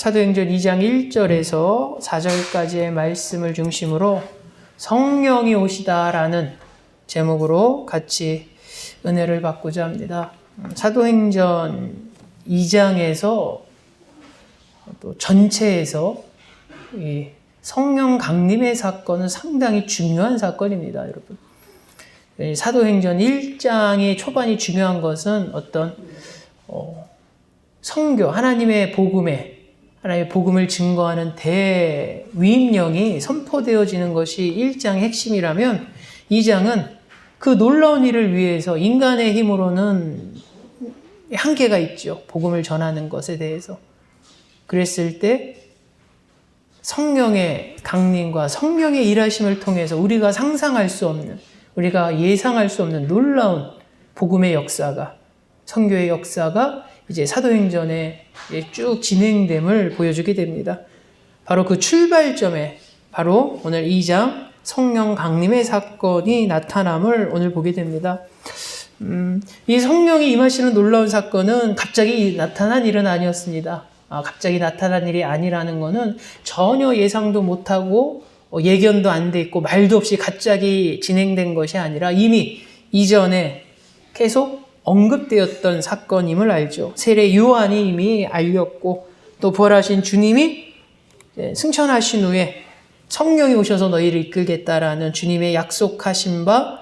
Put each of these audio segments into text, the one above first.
사도행전 2장 1절에서 4절까지의 말씀을 중심으로 성령이 오시다라는 제목으로 같이 은혜를 받고자 합니다. 사도행전 2장에서 또 전체에서 이 성령 강림의 사건은 상당히 중요한 사건입니다, 여러분. 사도행전 1장의 초반이 중요한 것은 어떤 선교, 하나님의 복음을 증거하는 대위임령이 선포되어지는 것이 1장의 핵심이라면 2장은 그 놀라운 일을 위해서 인간의 힘으로는 한계가 있죠. 복음을 전하는 것에 대해서. 그랬을 때 성령의 강림과 성령의 일하심을 통해서 우리가 상상할 수 없는, 우리가 예상할 수 없는 놀라운 복음의 역사가, 선교의 역사가 이제 사도행전에 쭉 진행됨을 보여주게 됩니다. 바로 그 출발점에 바로 오늘 2장 성령 강림의 사건이 나타남을 오늘 보게 됩니다. 이 성령이 임하시는 놀라운 사건은 갑자기 나타난 일은 아니었습니다. 갑자기 나타난 일이 아니라는 것은 전혀 예상도 못하고 예견도 안 돼 있고 말도 없이 갑자기 진행된 것이 아니라 이미 이전에 계속 언급되었던 사건임을 알죠. 세례 요한이 이미 알렸고 또 부활하신 주님이 승천하신 후에 성령이 오셔서 너희를 이끌겠다라는 주님의 약속하신 바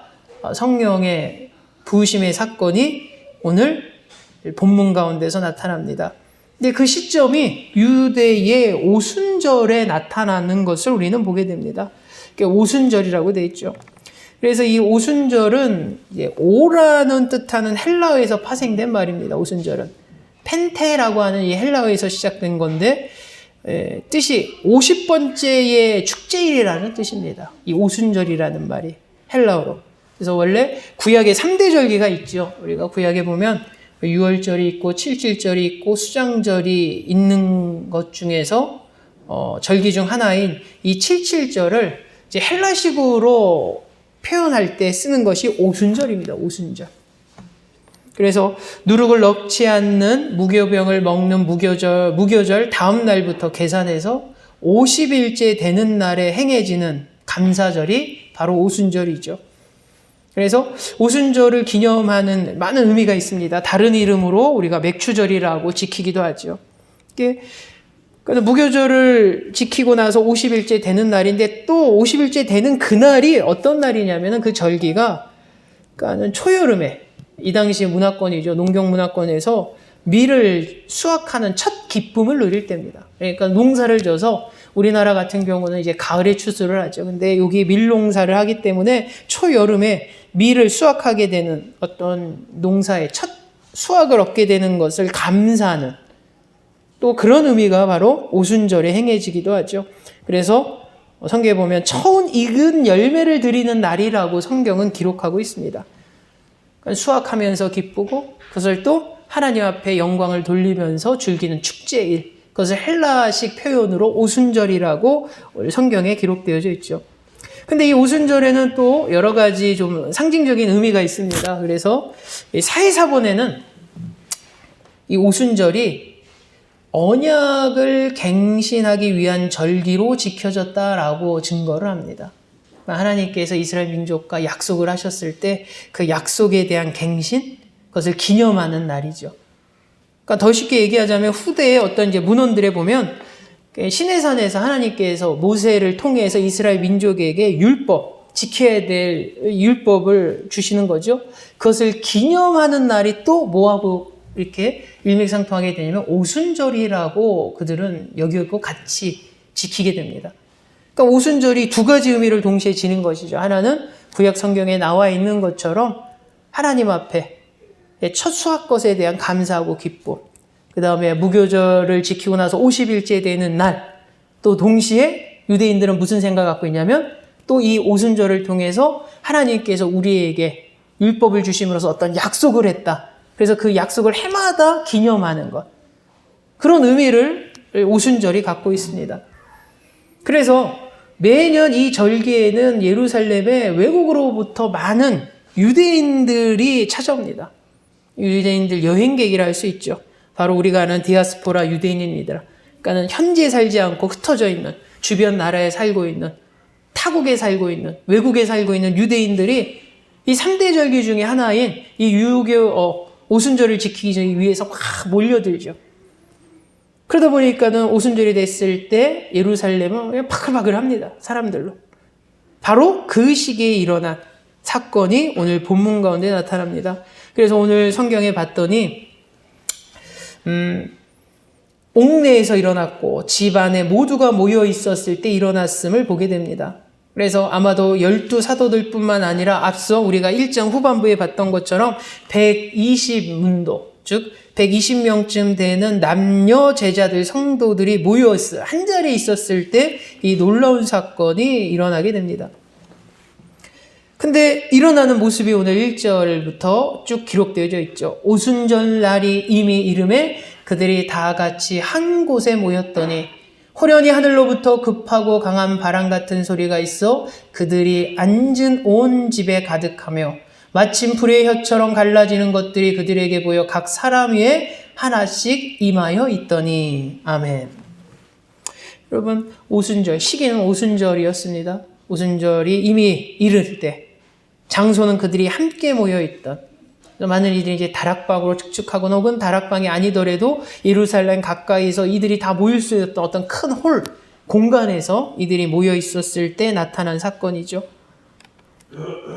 성령의 부으심의 사건이 오늘 본문 가운데서 나타납니다. 근데 그 시점이 유대의 오순절에 나타나는 것을 우리는 보게 됩니다. 오순절이라고 되어 있죠. 그래서 이 오순절은 이제 오라는 뜻하는 헬라어에서 파생된 말입니다. 오순절은 펜테라고 하는 이 헬라어에서 시작된 건데 뜻이 50번째의 축제일이라는 뜻입니다. 이 오순절이라는 말이 헬라어로. 그래서 원래 구약에 3대 절기가 있죠. 우리가 구약에 보면 유월절이 있고 칠칠절이 있고 수장절이 있는 것 중에서 절기 중 하나인 이 칠칠절을 이제 헬라식으로 표현할 때 쓰는 것이 오순절입니다. 오순절. 그래서 누룩을 넣지 않는 무교병을 먹는 무교절 다음 날부터 계산해서 50일째 되는 날에 행해지는 감사절이 바로 오순절이죠. 그래서 오순절을 기념하는 많은 의미가 있습니다. 다른 이름으로 우리가 맥추절이라고 지키기도 하죠. 무교절을 지키고 나서 50일째 되는 날인데 또 50일째 되는 그날이 어떤 날이냐면은 그 절기가 그러니까 초여름에 이 당시 문화권이죠. 농경 문화권에서 밀을 수확하는 첫 기쁨을 누릴 때입니다. 그러니까 농사를 져서 우리나라 같은 경우는 이제 가을에 추수를 하죠. 근데 여기 밀농사를 하기 때문에 초여름에 밀을 수확하게 되는 어떤 농사의 첫 수확을 얻게 되는 것을 감사하는 또 그런 의미가 바로 오순절에 행해지기도 하죠. 그래서 성경에 보면 처음 익은 열매를 드리는 날이라고 성경은 기록하고 있습니다. 그러니까 수확하면서 기쁘고 그것을 또 하나님 앞에 영광을 돌리면서 즐기는 축제일. 그것을 헬라식 표현으로 오순절이라고 성경에 기록되어져 있죠. 근데 이 오순절에는 또 여러 가지 좀 상징적인 의미가 있습니다. 그래서 사해사본에는 이 오순절이 언약을 갱신하기 위한 절기로 지켜졌다라고 증거를 합니다. 하나님께서 이스라엘 민족과 약속을 하셨을 때 그 약속에 대한 갱신, 그것을 기념하는 날이죠. 그러니까 더 쉽게 얘기하자면 후대의 어떤 이제 문헌들에 보면 시내산에서 하나님께서 모세를 통해서 이스라엘 민족에게 율법, 지켜야 될 율법을 주시는 거죠. 그것을 기념하는 날이 또 뭐하고 이렇게 일맥상통하게 되냐면 오순절이라고 그들은 여기고 같이 지키게 됩니다. 그러니까 오순절이 두 가지 의미를 동시에 지닌 것이죠. 하나는 구약 성경에 나와 있는 것처럼 하나님 앞에 첫 수확 것에 대한 감사하고 기쁨, 그 다음에 무교절을 지키고 나서 50일째 되는 날, 또 동시에 유대인들은 무슨 생각 갖고 있냐면 또 이 오순절을 통해서 하나님께서 우리에게 율법을 주심으로써 어떤 약속을 했다. 그래서 그 약속을 해마다 기념하는 것. 그런 의미를 오순절이 갖고 있습니다. 그래서 매년 이 절기에는 예루살렘에 외국으로부터 많은 유대인들이 찾아옵니다. 유대인들 여행객이라 할 수 있죠. 바로 우리가 아는 디아스포라 유대인입니다. 그러니까는 현지에 살지 않고 흩어져 있는, 주변 나라에 살고 있는, 타국에 살고 있는, 외국에 살고 있는 유대인들이 이 3대 절기 중에 하나인 이 유교 오순절을 지키기 위해서 막 몰려들죠. 그러다 보니까는 오순절이 됐을 때 예루살렘은 그냥 바글바글합니다. 사람들로. 바로 그 시기에 일어난 사건이 오늘 본문 가운데 나타납니다. 그래서 오늘 성경에 봤더니 옥내에서 일어났고 집안에 모두가 모여 있었을 때 일어났음을 보게 됩니다. 그래서 아마도 12사도들 뿐만 아니라 앞서 우리가 1장 후반부에 봤던 것처럼 120문도, 즉 120명쯤 되는 남녀 제자들, 성도들이 모였어요. 한 자리에 있었을 때 이 놀라운 사건이 일어나게 됩니다. 근데 일어나는 모습이 오늘 1절부터 쭉 기록되어져 있죠. 오순절 날이 이미 이름에 그들이 다 같이 한 곳에 모였더니 호련히 하늘로부터 급하고 강한 바람 같은 소리가 있어 그들이 앉은 온 집에 가득하며 마침 불의 혀처럼 갈라지는 것들이 그들에게 보여 각 사람 위에 하나씩 임하여 있더니. 아멘. 여러분, 오순절, 시기는 오순절이었습니다. 오순절이 이미 이를 때, 장소는 그들이 함께 모여있던, 많은 이들이 이제 다락방으로 축축하거나 혹은 다락방이 아니더라도 예루살렘 가까이서 이들이 다 모일 수 있었던 어떤 큰 홀, 공간에서 이들이 모여 있었을 때 나타난 사건이죠.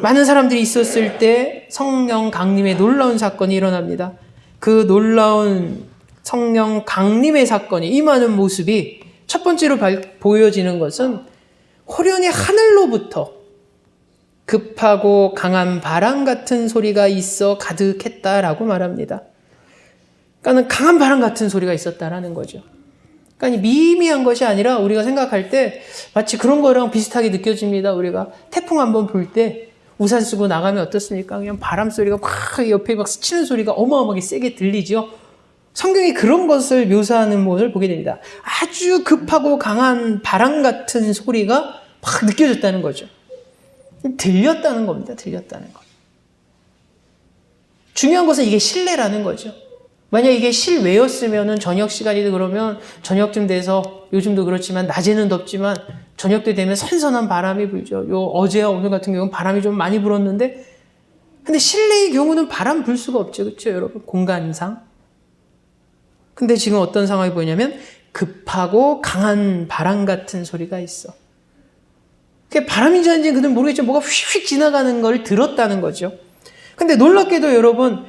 많은 사람들이 있었을 때 성령 강림의 놀라운 사건이 일어납니다. 그 놀라운 성령 강림의 사건이 임하는 모습이 첫 번째로 보여지는 것은 호련히 하늘로부터 급하고 강한 바람 같은 소리가 있어 가득했다라고 말합니다. 그러니까 강한 바람 같은 소리가 있었다라는 거죠. 그러니까 미미한 것이 아니라 우리가 생각할 때 마치 그런 거랑 비슷하게 느껴집니다. 우리가 태풍 한번 불 때 우산 쓰고 나가면 어떻습니까? 그냥 바람 소리가 막 옆에 막 스치는 소리가 어마어마하게 세게 들리죠. 성경이 그런 것을 묘사하는 모습을 보게 됩니다. 아주 급하고 강한 바람 같은 소리가 막 느껴졌다는 거죠. 들렸다는 겁니다. 들렸다는 것. 중요한 것은 이게 실내라는 거죠. 만약 이게 실외였으면은 저녁 시간이도 그러면 저녁쯤 돼서 요즘도 그렇지만 낮에는 덥지만 저녁 때 되면 선선한 바람이 불죠. 어제와 오늘 같은 경우는 바람이 좀 많이 불었는데 근데 실내의 경우는 바람 불 수가 없죠. 그렇죠, 여러분? 공간상. 근데 지금 어떤 상황이 보이냐면 급하고 강한 바람 같은 소리가 있어. 그게 바람인지 아닌지는 그들은 모르겠지만 뭐가 휙휙 지나가는 걸 들었다는 거죠. 근데 놀랍게도 여러분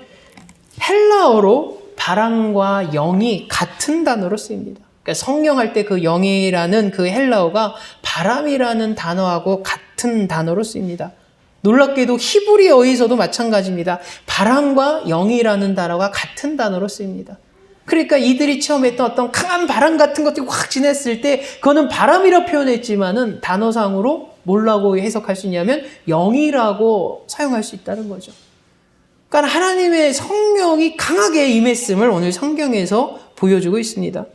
헬라어로 바람과 영이 같은 단어로 쓰입니다. 그러니까 성령할 때 그 영이라는 그 헬라어가 바람이라는 단어하고 같은 단어로 쓰입니다. 놀랍게도 히브리어에서도 마찬가지입니다. 바람과 영이라는 단어가 같은 단어로 쓰입니다. 그러니까 이들이 처음 했던 어떤 강한 바람 같은 것들이 확 지났을 때 그거는 바람이라 표현했지만은 단어상으로 뭐라고 해석할 수 있냐면 영이라고 사용할 수 있다는 거죠. 그러니까 하나님의 성령이 강하게 임했음을 오늘 성경에서 보여주고 있습니다.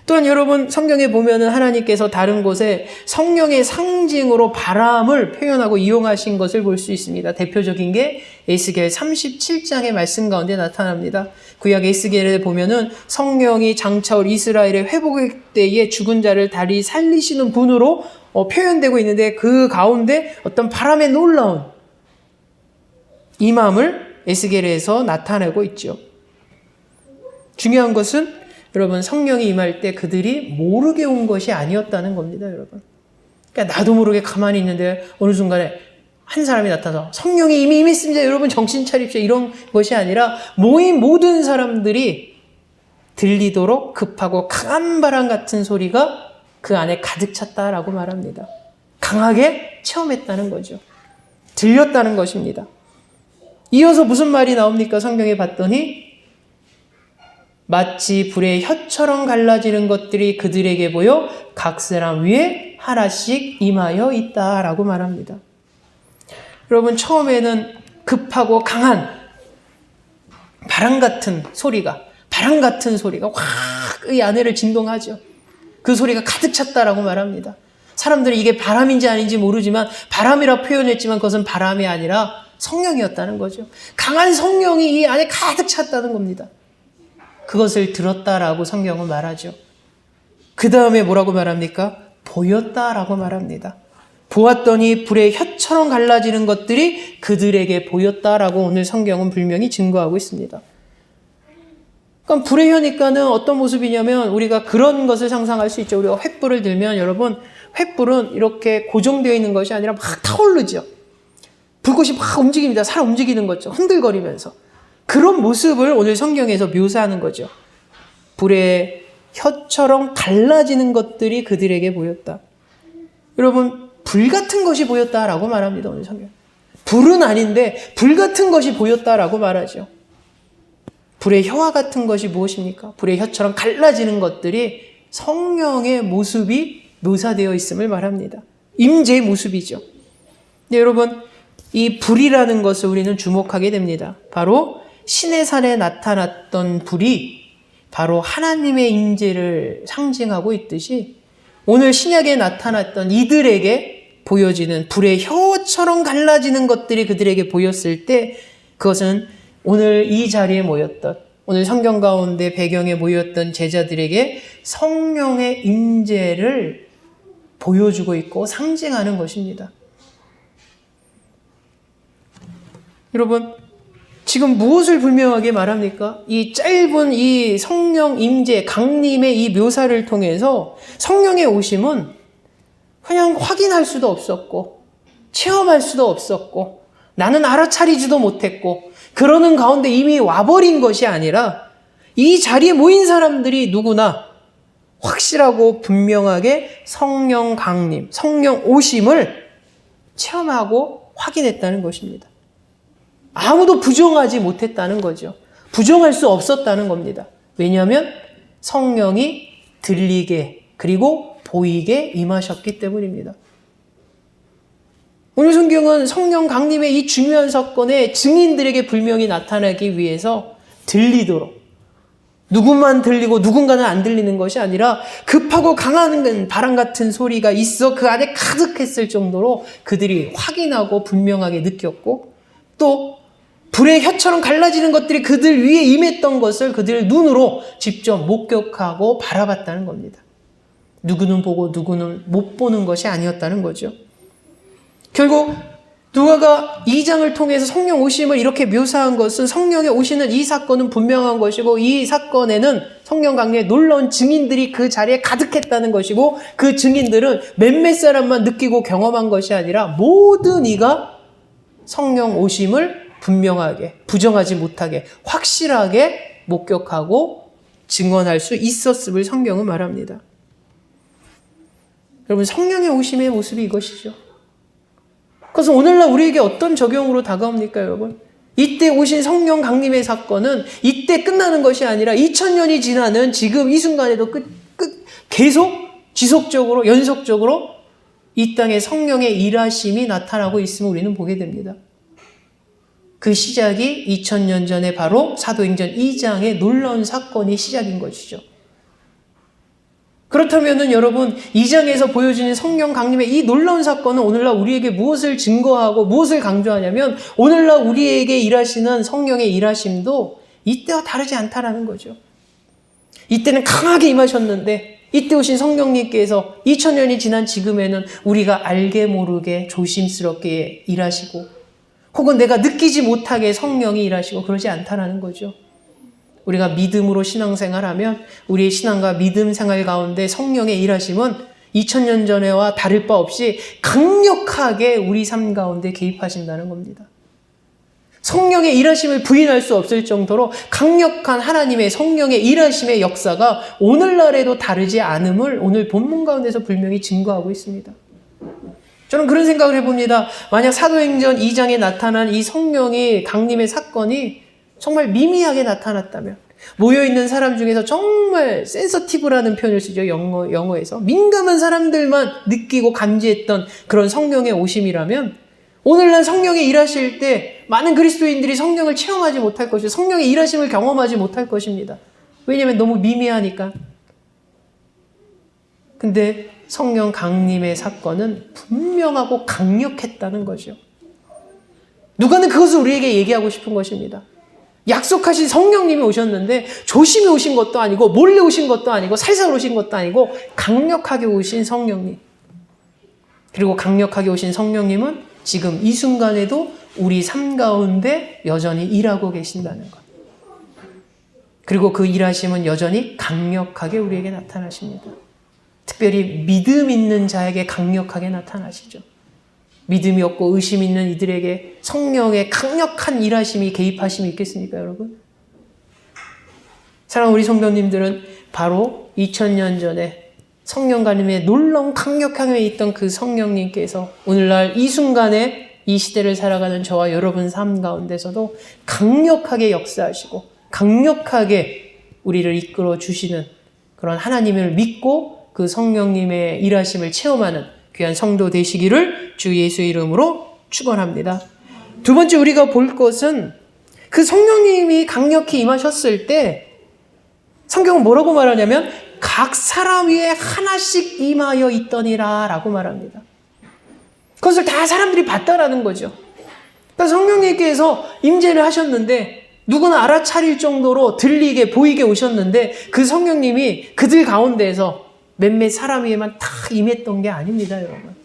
또한 여러분 성경에 보면은 하나님께서 다른 곳에 성령의 상징으로 바람을 표현하고 이용하신 것을 볼 수 있습니다. 대표적인 게 에스겔 37장의 말씀 가운데 나타납니다. 구약 에스겔에 보면은 성령이 장차 올 이스라엘의 회복의 때에 죽은 자를 다리 살리시는 분으로 표현되고 있는데 그 가운데 어떤 바람의 놀라운 임함을 에스겔에서 나타내고 있죠. 중요한 것은 여러분 성령이 임할 때 그들이 모르게 온 것이 아니었다는 겁니다. 여러분. 그러니까 나도 모르게 가만히 있는데 어느 순간에 한 사람이 나타나서 성령이 이미 임했습니다. 여러분 정신 차립시오. 이런 것이 아니라 모인 모든 사람들이 들리도록 급하고 강한 바람 같은 소리가 그 안에 가득 찼다라고 말합니다. 강하게 체험했다는 거죠. 들렸다는 것입니다. 이어서 무슨 말이 나옵니까? 성경에 봤더니 마치 불의 혀처럼 갈라지는 것들이 그들에게 보여 각 사람 위에 하나씩 임하여 있다라고 말합니다. 여러분 처음에는 급하고 강한 바람 같은 소리가 확 이 안에를 진동하죠. 그 소리가 가득 찼다라고 말합니다. 사람들은 이게 바람인지 아닌지 모르지만 바람이라 표현했지만 그것은 바람이 아니라 성령이었다는 거죠. 강한 성령이 이 안에 가득 찼다는 겁니다. 그것을 들었다라고 성경은 말하죠. 그 다음에 뭐라고 말합니까? 보였다라고 말합니다. 보았더니 불의 혀처럼 갈라지는 것들이 그들에게 보였다라고 오늘 성경은 분명히 증거하고 있습니다. 그럼 불의 혀니까는 어떤 모습이냐면 우리가 그런 것을 상상할 수 있죠. 우리가 횃불을 들면 여러분, 횃불은 이렇게 고정되어 있는 것이 아니라 막 타오르죠. 불꽃이 막 움직입니다. 사람 움직이는 거죠. 흔들거리면서. 그런 모습을 오늘 성경에서 묘사하는 거죠. 불의 혀처럼 갈라지는 것들이 그들에게 보였다. 여러분, 불 같은 것이 보였다라고 말합니다. 오늘 성경. 불은 아닌데 불 같은 것이 보였다라고 말하죠. 불의 혀와 같은 것이 무엇입니까? 불의 혀처럼 갈라지는 것들이 성령의 모습이 묘사되어 있음을 말합니다. 임재의 모습이죠. 네, 여러분, 이 불이라는 것을 우리는 주목하게 됩니다. 바로 시내산에 나타났던 불이 바로 하나님의 임재를 상징하고 있듯이 오늘 신약에 나타났던 이들에게 보여지는 불의 혀처럼 갈라지는 것들이 그들에게 보였을 때 그것은 오늘 이 자리에 모였던, 오늘 성경 가운데 배경에 모였던 제자들에게 성령의 임재를 보여주고 있고 상징하는 것입니다. 여러분, 지금 무엇을 분명하게 말합니까? 이 짧은 이 성령 임재, 강림의 이 묘사를 통해서 성령의 오심은 그냥 확인할 수도 없었고, 체험할 수도 없었고, 나는 알아차리지도 못했고, 그러는 가운데 이미 와버린 것이 아니라 이 자리에 모인 사람들이 누구나 확실하고 분명하게 성령 강림, 성령 오심을 체험하고 확인했다는 것입니다. 아무도 부정하지 못했다는 거죠. 부정할 수 없었다는 겁니다. 왜냐하면 성령이 들리게 그리고 보이게 임하셨기 때문입니다. 오늘 성경은 성령 강림의 이 중요한 사건에 증인들에게 분명히 나타나기 위해서 들리도록, 누구만 들리고 누군가는 안 들리는 것이 아니라 급하고 강한 바람 같은 소리가 있어 그 안에 가득했을 정도로 그들이 확인하고 분명하게 느꼈고, 또 불의 혀처럼 갈라지는 것들이 그들 위에 임했던 것을 그들 눈으로 직접 목격하고 바라봤다는 겁니다. 누구는 보고 누구는 못 보는 것이 아니었다는 거죠. 결국 누가가 2장을 통해서 성령 오심을 이렇게 묘사한 것은 성령의 오시는 이 사건은 분명한 것이고, 이 사건에는 성령 강림의 놀라운 증인들이 그 자리에 가득했다는 것이고, 그 증인들은 몇몇 사람만 느끼고 경험한 것이 아니라 모든 이가 성령 오심을 분명하게, 부정하지 못하게, 확실하게 목격하고 증언할 수 있었음을 성경은 말합니다. 여러분, 성령의 오심의 모습이 이것이죠. 그래서 오늘날 우리에게 어떤 적용으로 다가옵니까, 여러분? 이때 오신 성령 강림의 사건은 이때 끝나는 것이 아니라 2000년이 지나는 지금 이 순간에도 계속 지속적으로, 연속적으로 이 땅에 성령의 일하심이 나타나고 있음을 우리는 보게 됩니다. 그 시작이 2000년 전에 바로 사도행전 2장의 놀라운 사건이 시작인 것이죠. 그렇다면은 여러분, 2장에서 보여지는 성령 강림의 이 놀라운 사건은 오늘날 우리에게 무엇을 증거하고 무엇을 강조하냐면, 오늘날 우리에게 일하시는 성령의 일하심도 이때와 다르지 않다라는 거죠. 이때는 강하게 임하셨는데, 이때 오신 성령님께서 2000년이 지난 지금에는 우리가 알게 모르게 조심스럽게 일하시고, 혹은 내가 느끼지 못하게 성령이 일하시고 그러지 않다라는 거죠. 우리가 믿음으로 신앙생활하면 우리의 신앙과 믿음 생활 가운데 성령의 일하심은 2000년 전에와 다를 바 없이 강력하게 우리 삶 가운데 개입하신다는 겁니다. 성령의 일하심을 부인할 수 없을 정도로 강력한 하나님의 성령의 일하심의 역사가 오늘날에도 다르지 않음을 오늘 본문 가운데서 분명히 증거하고 있습니다. 저는 그런 생각을 해봅니다. 만약 사도행전 2장에 나타난 이 성령의 강림의 사건이 정말 미미하게 나타났다면, 모여있는 사람 중에서 정말 센서티브라는 표현을 쓰죠. 영어에서. 민감한 사람들만 느끼고 감지했던 그런 성령의 오심이라면, 오늘날 성령이 일하실 때 많은 그리스도인들이 성령을 체험하지 못할 것이고 성령의 일하심을 경험하지 못할 것입니다. 왜냐하면 너무 미미하니까. 근데 성령 강림의 사건은 분명하고 강력했다는 거죠. 누가는 그것을 우리에게 얘기하고 싶은 것입니다. 약속하신 성령님이 오셨는데 조심히 오신 것도 아니고 몰래 오신 것도 아니고 살살 오신 것도 아니고 강력하게 오신 성령님. 그리고 강력하게 오신 성령님은 지금 이 순간에도 우리 삶 가운데 여전히 일하고 계신다는 것. 그리고 그 일하심은 여전히 강력하게 우리에게 나타나십니다. 특별히 믿음 있는 자에게 강력하게 나타나시죠. 믿음이 없고 의심 있는 이들에게 성령의 강력한 일하심이 개입하심이 있겠습니까, 여러분? 사랑하는 우리 성도님들은 바로 2000년 전에 성령가님의 놀라운 강력함에 있던 그 성령님께서 오늘날 이 순간에 이 시대를 살아가는 저와 여러분 삶 가운데서도 강력하게 역사하시고 강력하게 우리를 이끌어 주시는 그런 하나님을 믿고 그 성령님의 일하심을 체험하는 귀한 성도 되시기를 주 예수의 이름으로 축원합니다. 두 번째 우리가 볼 것은 그 성령님이 강력히 임하셨을 때 성경은 뭐라고 말하냐면 각 사람 위에 하나씩 임하여 있더니라 라고 말합니다. 그것을 다 사람들이 봤다라는 거죠. 그러니까 성령님께서 임재를 하셨는데 누구나 알아차릴 정도로 들리게 보이게 오셨는데 그 성령님이 그들 가운데에서 몇몇 사람 위에만 다 임했던 게 아닙니다, 여러분.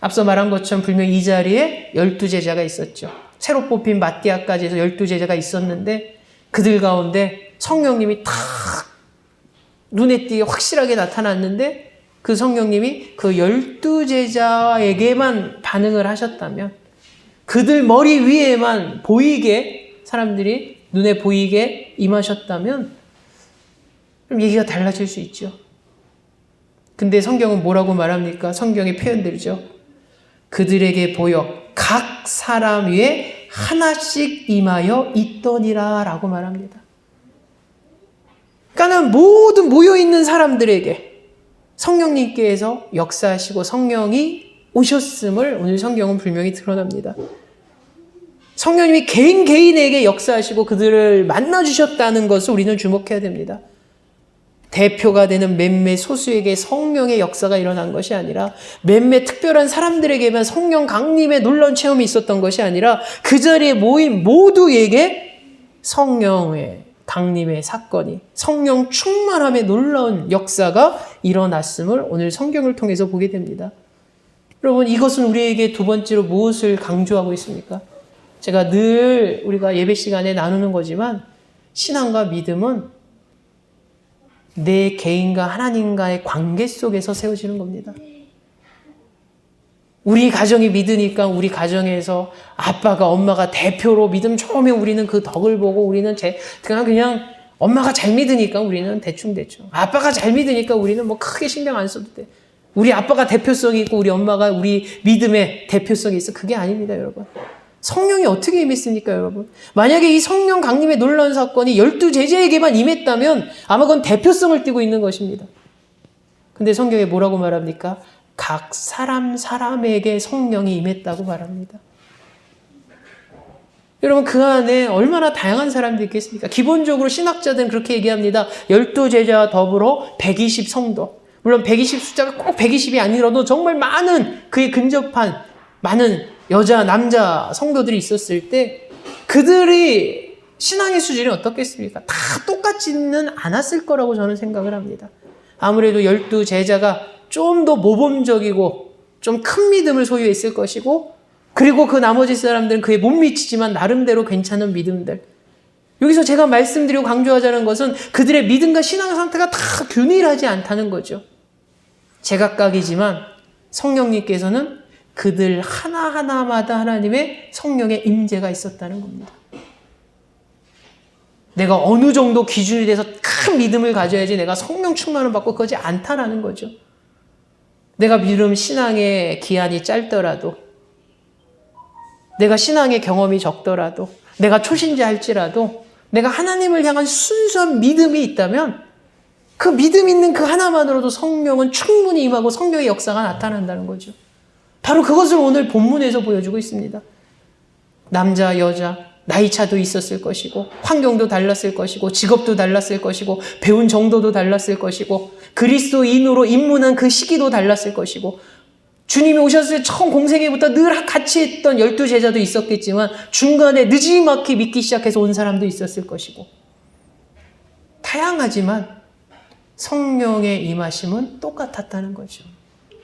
앞서 말한 것처럼 분명 이 자리에 12제자가 있었죠. 새로 뽑힌 마띠아까지 해서 12제자가 있었는데 그들 가운데 성령님이 다 눈에 띄게 확실하게 나타났는데 그 성령님이 그 12제자에게만 반응을 하셨다면 그들 머리 위에만 보이게 사람들이 눈에 보이게 임하셨다면 그럼 얘기가 달라질 수 있죠. 근데 성경은 뭐라고 말합니까? 성경의 표현들이죠. 그들에게 보여 각 사람 위에 하나씩 임하여 있더니라 라고 말합니다. 그러니까 모든 모여있는 사람들에게 성령님께서 역사하시고 성령이 오셨음을 오늘 성경은 분명히 드러납니다. 성령님이 개인에게 역사하시고 그들을 만나주셨다는 것을 우리는 주목해야 됩니다. 대표가 되는 몇몇 소수에게 성령의 역사가 일어난 것이 아니라 몇몇 특별한 사람들에게만 성령 강림의 놀라운 체험이 있었던 것이 아니라 그 자리에 모인 모두에게 성령의 강림의 사건이 성령 충만함의 놀라운 역사가 일어났음을 오늘 성경을 통해서 보게 됩니다. 여러분 이것은 우리에게 두 번째로 무엇을 강조하고 있습니까? 제가 늘 우리가 예배 시간에 나누는 거지만 신앙과 믿음은 내 개인과 하나님과의 관계 속에서 세워지는 겁니다. 우리 가정이 믿으니까 우리 가정에서 아빠가 엄마가 대표로 믿음 처음에 우리는 그 덕을 보고 우리는 그냥 엄마가 잘 믿으니까 우리는 대충 아빠가 잘 믿으니까 우리는 뭐 크게 신경 안 써도 돼. 우리 아빠가 대표성이 있고 우리 엄마가 우리 믿음의 대표성이 있어. 그게 아닙니다, 여러분. 성령이 어떻게 임했습니까, 여러분? 만약에 이 성령 강림의 놀라운 사건이 12제자에게만 임했다면 아마 그건 대표성을 띠고 있는 것입니다. 근데 성경에 뭐라고 말합니까? 각 사람에게 성령이 임했다고 말합니다. 여러분 그 안에 얼마나 다양한 사람들이 있겠습니까? 기본적으로 신학자들은 그렇게 얘기합니다. 12제자와 더불어 120 성도. 물론 120 숫자가 꼭 120이 아니라도 정말 많은 그에 근접한 많은 여자, 남자 성도들이 있었을 때 그들이 신앙의 수준이 어떻겠습니까? 다 똑같지는 않았을 거라고 저는 생각을 합니다. 아무래도 12제자가 좀 더 모범적이고 좀 큰 믿음을 소유했을 것이고 그리고 그 나머지 사람들은 그에 못 미치지만 나름대로 괜찮은 믿음들. 여기서 제가 말씀드리고 강조하자는 것은 그들의 믿음과 신앙 상태가 다 균일하지 않다는 거죠. 제각각이지만 성령님께서는 그들 하나하나마다 하나님의 성령의 임재가 있었다는 겁니다. 내가 어느 정도 기준이 돼서 큰 믿음을 가져야지 내가 성령 충만을 받고 그러지 않다라는 거죠. 내가 믿음 신앙의 기한이 짧더라도 내가 신앙의 경험이 적더라도 내가 초신자 할지라도 내가 하나님을 향한 순수한 믿음이 있다면 그 믿음 있는 그 하나만으로도 성령은 충분히 임하고 성령의 역사가 나타난다는 거죠. 바로 그것을 오늘 본문에서 보여주고 있습니다. 남자, 여자, 나이차도 있었을 것이고 환경도 달랐을 것이고 직업도 달랐을 것이고 배운 정도도 달랐을 것이고 그리스도인으로 입문한 그 시기도 달랐을 것이고 주님이 오셨을 때 처음 공생애부터 늘 같이 했던 12제자도 있었겠지만 중간에 느지막이 믿기 시작해서 온 사람도 있었을 것이고, 다양하지만 성령의 임하심은 똑같았다는 거죠.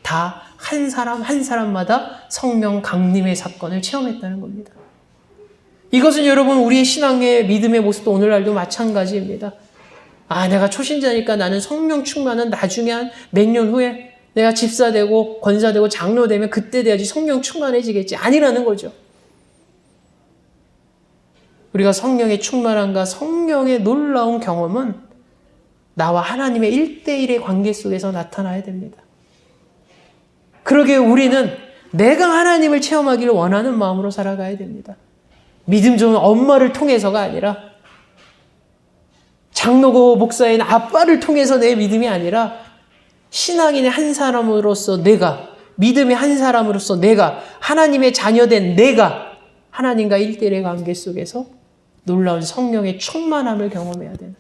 다 한 사람 한 사람마다 성령 강림의 사건을 체험했다는 겁니다. 이것은 여러분 우리의 신앙의 믿음의 모습도 오늘날도 마찬가지입니다. 내가 초신자니까 나는 성령 충만은 나중에 한 몇 년 후에 내가 집사되고 권사되고 장로되면 그때 돼야지 성령 충만해지겠지. 아니라는 거죠. 우리가 성령의 충만함과 성령의 놀라운 경험은 나와 하나님의 1대1의 관계 속에서 나타나야 됩니다. 그러기에 우리는 내가 하나님을 체험하기를 원하는 마음으로 살아가야 됩니다. 믿음 좋은 엄마를 통해서가 아니라, 장로고 목사인 아빠를 통해서 내 믿음이 아니라, 신앙인의 한 사람으로서 내가, 믿음의 한 사람으로서 내가, 하나님의 자녀된 내가 하나님과 1대1의 관계 속에서 놀라운 성령의 충만함을 경험해야 되는,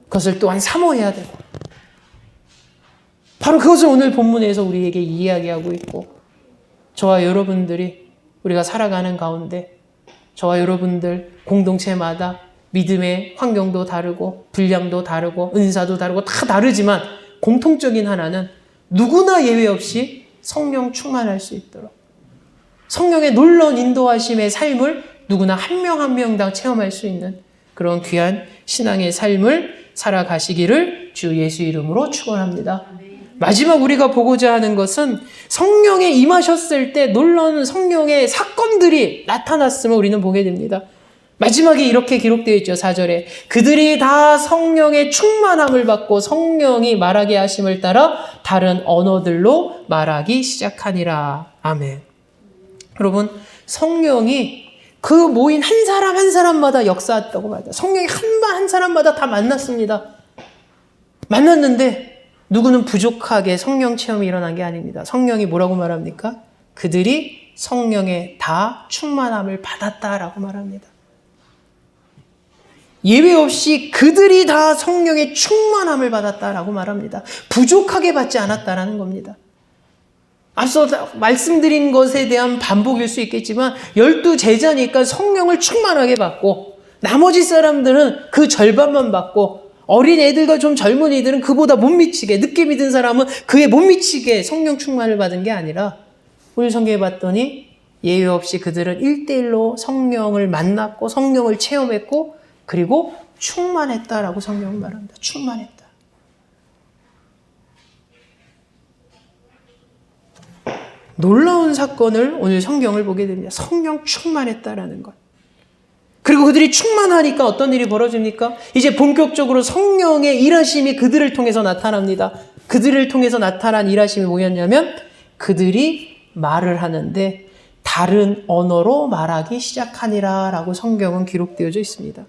그것을 또한 사모해야 되고, 바로 그것을 오늘 본문에서 우리에게 이야기하고 있고, 저와 여러분들이 우리가 살아가는 가운데 저와 여러분들 공동체마다 믿음의 환경도 다르고 분량도 다르고 은사도 다르고 다 다르지만 공통적인 하나는 누구나 예외 없이 성령 충만할 수 있도록, 성령의 놀라운 인도하심의 삶을 누구나 한 명 한 명당 체험할 수 있는 그런 귀한 신앙의 삶을 살아가시기를 주 예수 이름으로 축원합니다. 마지막 우리가 보고자 하는 것은 성령에 임하셨을 때 놀라운 성령의 사건들이 나타났음을 우리는 보게 됩니다. 마지막에 이렇게 기록되어 있죠. 4절에 그들이 다 성령의 충만함을 받고 성령이 말하게 하심을 따라 다른 언어들로 말하기 시작하니라. 아멘. 여러분, 성령이 그 모인 한 사람 한 사람마다 역사했다고 말합니다. 성령이 한 사람마다 다 만났습니다. 만났는데 누구는 부족하게 성령 체험이 일어난 게 아닙니다. 성령이 뭐라고 말합니까? 그들이 성령에 다 충만함을 받았다라고 말합니다. 예외 없이 그들이 다 성령의 충만함을 받았다라고 말합니다. 부족하게 받지 않았다라는 겁니다. 앞서 말씀드린 것에 대한 반복일 수 있겠지만 12제자니까 성령을 충만하게 받고 나머지 사람들은 그 절반만 받고 어린 애들과 좀 젊은이들은 그보다 못 미치게, 늦게 믿은 사람은 그에 못 미치게 성령 충만을 받은 게 아니라 오늘 성경에 봤더니 예외 없이 그들은 1대1로 성령을 만났고 성령을 체험했고 그리고 충만했다라고 성경은 말합니다. 충만했다. 놀라운 사건을 오늘 성경을 보게 됩니다. 성령 충만했다라는 것. 그리고 그들이 충만하니까 어떤 일이 벌어집니까? 이제 본격적으로 성령의 일하심이 그들을 통해서 나타납니다. 그들을 통해서 나타난 일하심이 뭐였냐면 그들이 말을 하는데 다른 언어로 말하기 시작하니라 라고 성경은 기록되어져 있습니다.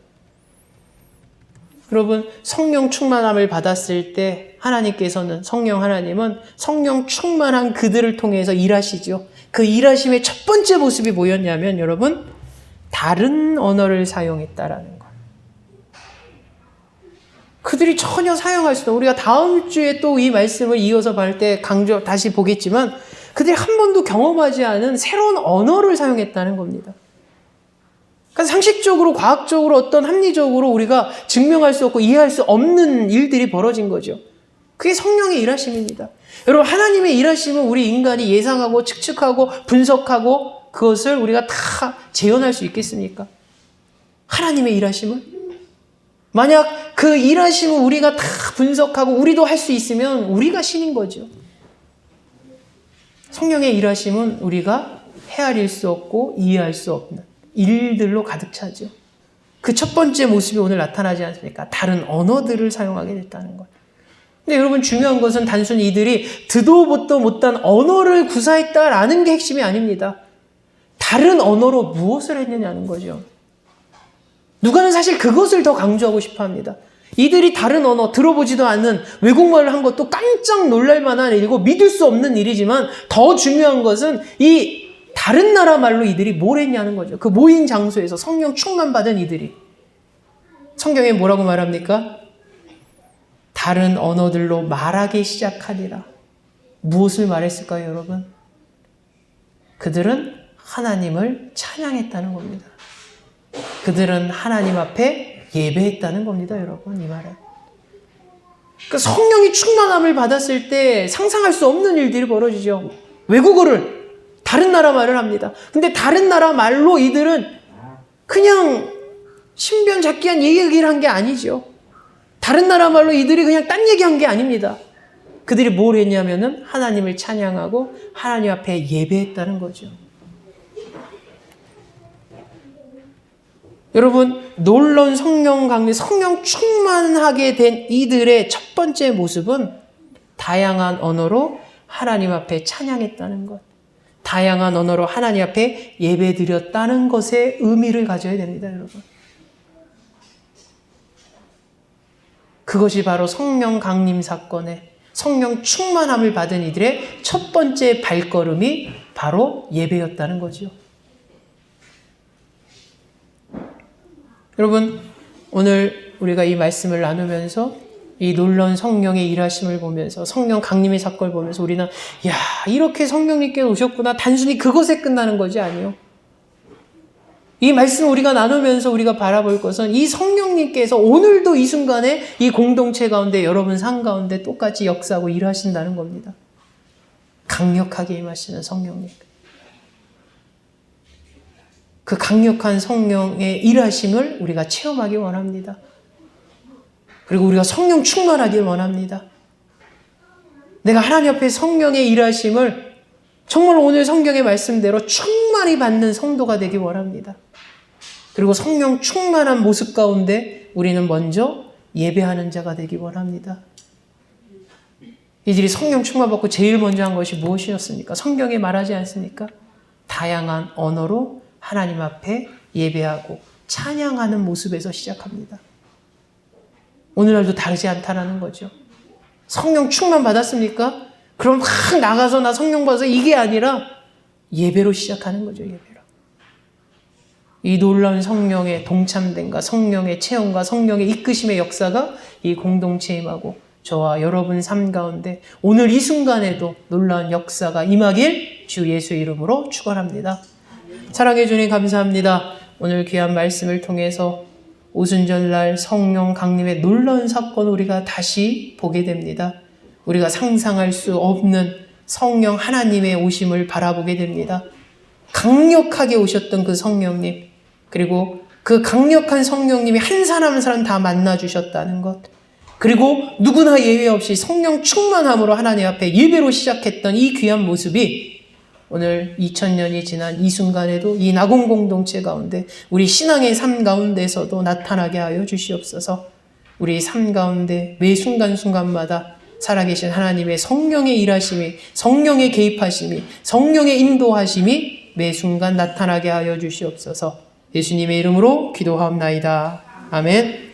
여러분, 성령 충만함을 받았을 때 하나님께서는, 성령 하나님은 성령 충만한 그들을 통해서 일하시죠. 그 일하심의 첫 번째 모습이 뭐였냐면 여러분, 다른 언어를 사용했다라는 것. 그들이 전혀 사용할 수 없는, 우리가 다음 주에 또 이 말씀을 이어서 볼 때 다시 보겠지만 그들이 한 번도 경험하지 않은 새로운 언어를 사용했다는 겁니다. 그러니까 상식적으로, 과학적으로, 어떤 합리적으로 우리가 증명할 수 없고 이해할 수 없는 일들이 벌어진 거죠. 그게 성령의 일하심입니다. 여러분, 하나님의 일하심은 우리 인간이 예상하고 측측하고 분석하고 그것을 우리가 다 재현할 수 있겠습니까? 하나님의 일하심은? 만약 그 일하심을 우리가 다 분석하고 우리도 할 수 있으면 우리가 신인 거죠. 성령의 일하심은 우리가 헤아릴 수 없고 이해할 수 없는 일들로 가득 차죠. 그 첫 번째 모습이 오늘 나타나지 않습니까? 다른 언어들을 사용하게 됐다는 것. 근데 여러분, 중요한 것은 단순히 이들이 듣도 보도 못한 언어를 구사했다라는 게 핵심이 아닙니다. 다른 언어로 무엇을 했느냐는 거죠. 누가는 사실 그것을 더 강조하고 싶어 합니다. 이들이 다른 언어, 들어보지도 않은 외국말을 한 것도 깜짝 놀랄 만한 일이고 믿을 수 없는 일이지만 더 중요한 것은 이 다른 나라 말로 이들이 뭘 했냐는 거죠. 그 모인 장소에서 성령 충만 받은 이들이. 성경에 뭐라고 말합니까? 다른 언어들로 말하기 시작하니라. 무엇을 말했을까요, 여러분? 그들은 하나님을 찬양했다는 겁니다. 그들은 하나님 앞에 예배했다는 겁니다, 여러분. 이 말은. 그러니까 성령이 충만함을 받았을 때 상상할 수 없는 일들이 벌어지죠. 외국어를, 다른 나라 말을 합니다. 근데 다른 나라 말로 이들은 그냥 신변잡기한 얘기를 한 게 아니죠. 다른 나라 말로 이들이 그냥 딴 얘기한 게 아닙니다. 그들이 뭘 했냐면은 하나님을 찬양하고 하나님 앞에 예배했다는 거죠. 여러분, 놀라운 성령 강림, 성령 충만하게 된 이들의 첫 번째 모습은 다양한 언어로 하나님 앞에 찬양했다는 것. 다양한 언어로 하나님 앞에 예배드렸다는 것에 의미를 가져야 됩니다, 여러분. 그것이 바로 성령 강림 사건의 성령 충만함을 받은 이들의 첫 번째 발걸음이 바로 예배였다는 거죠. 여러분, 오늘 우리가 이 말씀을 나누면서 이 놀라운 성령의 일하심을 보면서 성령 강림의 사건을 보면서 우리는 야, 이렇게 성령님께 오셨구나. 단순히 그것에 끝나는 것이 아니에요. 이 말씀 우리가 나누면서 우리가 바라볼 것은 이 성령님께서 오늘도 이 순간에 이 공동체 가운데 여러분 삶 가운데 똑같이 역사하고 일하신다는 겁니다. 강력하게 임하시는 성령님. 그 강력한 성령의 일하심을 우리가 체험하기 원합니다. 그리고 우리가 성령 충만하길 원합니다. 내가 하나님 앞에 성령의 일하심을 정말 오늘 성경의 말씀대로 충만히 받는 성도가 되기 원합니다. 그리고 성령 충만한 모습 가운데 우리는 먼저 예배하는 자가 되기 원합니다. 이들이 성령 충만 받고 제일 먼저 한 것이 무엇이었습니까? 성경에 말하지 않습니까? 다양한 언어로 하나님 앞에 예배하고 찬양하는 모습에서 시작합니다. 오늘날도 다르지 않다라는 거죠. 성령 충만 받았습니까? 그럼 막 나가서 나 성령 받아서 이게 아니라 예배로 시작하는 거죠. 예배로. 이 놀라운 성령의 동참됨과 성령의 체험과 성령의 이끄심의 역사가 이 공동체에 임하고 저와 여러분 삶 가운데 오늘 이 순간에도 놀라운 역사가 임하길 주 예수의 이름으로 축원합니다. 사랑해 주님 감사합니다. 오늘 귀한 말씀을 통해서 오순절날 성령 강림의 놀라운 사건 우리가 다시 보게 됩니다. 우리가 상상할 수 없는 성령 하나님의 오심을 바라보게 됩니다. 강력하게 오셨던 그 성령님, 그리고 그 강력한 성령님이 한 사람 한 사람 다 만나주셨다는 것, 그리고 누구나 예외 없이 성령 충만함으로 하나님 앞에 예배로 시작했던 이 귀한 모습이 오늘 2000년이 지난 이 순간에도 이 나공 공동체 가운데 우리 신앙의 삶 가운데서도 나타나게 하여 주시옵소서. 우리 삶 가운데 매 순간순간마다 살아계신 하나님의 성령의 일하심이, 성령의 개입하심이, 성령의 인도하심이 매 순간 나타나게 하여 주시옵소서. 예수님의 이름으로 기도하옵나이다. 아멘.